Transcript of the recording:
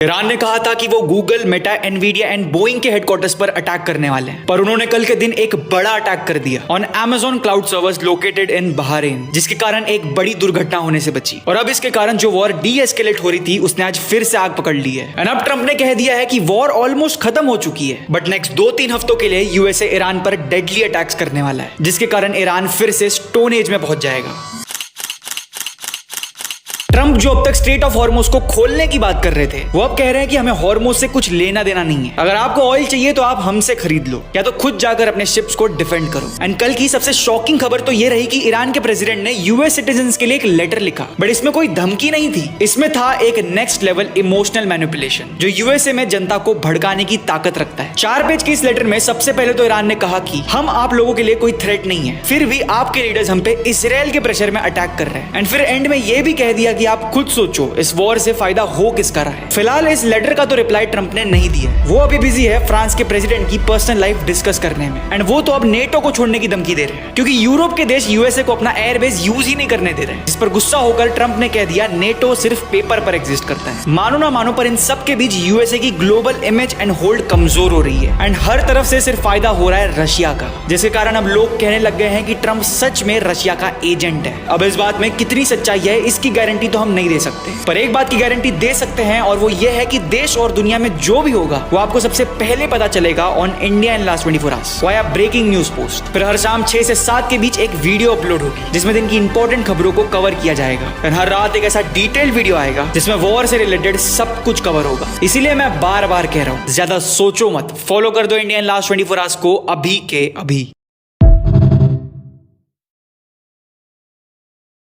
Iran ने कहा था कि वो Google, Meta, Nvidia and Boeing के हेडक्वार्टर्स पर अटैक करने वाले हैं, पर उन्होंने कल के दिन एक बड़ा अटैक कर दिया on Amazon cloud servers located in Bahrain, जिसके कारण एक बड़ी दुर्घटना होने से बची। और अब इसके कारण जो वॉर डी-एस्केलेट हो रही थी उसने आज फिर से आग पकड़ ली है। एंड अब ट्रंप ने कह दिया है कि वॉर ऑलमोस्ट खत्म हो चुकी है, बट नेक्स्ट 2-3 हफ्तों के लिए यूएसए ईरान पर डेडली अटैक्स करने वाला है, जिसके कारण ईरान फिर से स्टोन एज में पहुंच जाएगा। ट्रंप जो अब तक स्ट्रेट ऑफ हॉर्मोज को खोलने की बात कर रहे थे, वो अब कह रहे हैं कि हमें हॉर्मोज से कुछ लेना देना नहीं है। अगर आपको ऑयल चाहिए तो आप हमसे खरीद लो, या तो खुद जाकर अपने शिप्स को डिफेंड करो। एंड कल की सबसे शॉकिंग खबर तो ये रही कि ईरान के प्रेसिडेंट ने यूएस सिटीजंस के लिए एक लेटर लिखा, बट इसमें कोई धमकी नहीं थी, इसमें था एक नेक्स्ट लेवल इमोशनल मैनिपुलेशन जो यूएसए में जनता को भड़काने की ताकत रखता है। 4 पेज के इस लेटर में सबसे पहले तो ईरान ने कहा कि हम आप लोगों के लिए कोई थ्रेट नहीं है, फिर भी आपके लीडर्स हम पे इसराइल के प्रेशर में अटैक कर रहे हैं। एंड फिर एंड में ये भी कह दिया कि आप खुद सोचो इस वॉर से फायदा हो किसका रहा है। फिलहाल इस लेटर का तो रिप्लाई ट्रंप ने नहीं दिया, वो अभी बिजी है फ्रांस के प्रेसिडेंट की पर्सनल लाइफ डिस्कस करने में। एंड वो तो अब नेटो को छोड़ने की धमकी दे रहे हैं, क्योंकि यूरोप के देश यूएसए को अपना एयरबेस यूज ही नहीं करने दे रहे हैं, जिस पर गुस्सा होकर ट्रंप ने कह दिया नेटो सिर्फ पेपर पर एग्जिस्ट करता है। मानो ना मानो, पर इन सब के बीच यूएसए की ग्लोबल इमेज एंड होल्ड कमजोर हो रही है, एंड हर तरफ से सिर्फ फायदा हो रहा है रशिया का, जिसके कारण अब लोग कहने लग गए हैं कि ट्रंप सच में रशिया का एजेंट है। अब इस बात में कितनी सच्चाई है इसकी गारंटी तो हम नहीं दे सकते, पर एक बात की गारंटी दे सकते हैं, और वो ये है कि देश और दुनिया में जो भी होगा वो आपको सबसे पहले पता चलेगा on India in last 24 hours via breaking news post. फिर हर शाम 6 से 7 के बीच एक वीडियो अपलोड होगी जिसमें दिन की इंपॉर्टेंट खबरों को कवर किया जाएगा। फिर हर रात एक ऐसा डिटेल्ड वीडियो आएगा जिसमें वॉर से रिलेटेड सब कुछ कवर होगा। इसीलिए मैं बार बार कह रहा हूं, ज्यादा सोचो मत, फॉलो कर दो इंडिया इन लास्ट 24 आवर्स को अभी के अभी।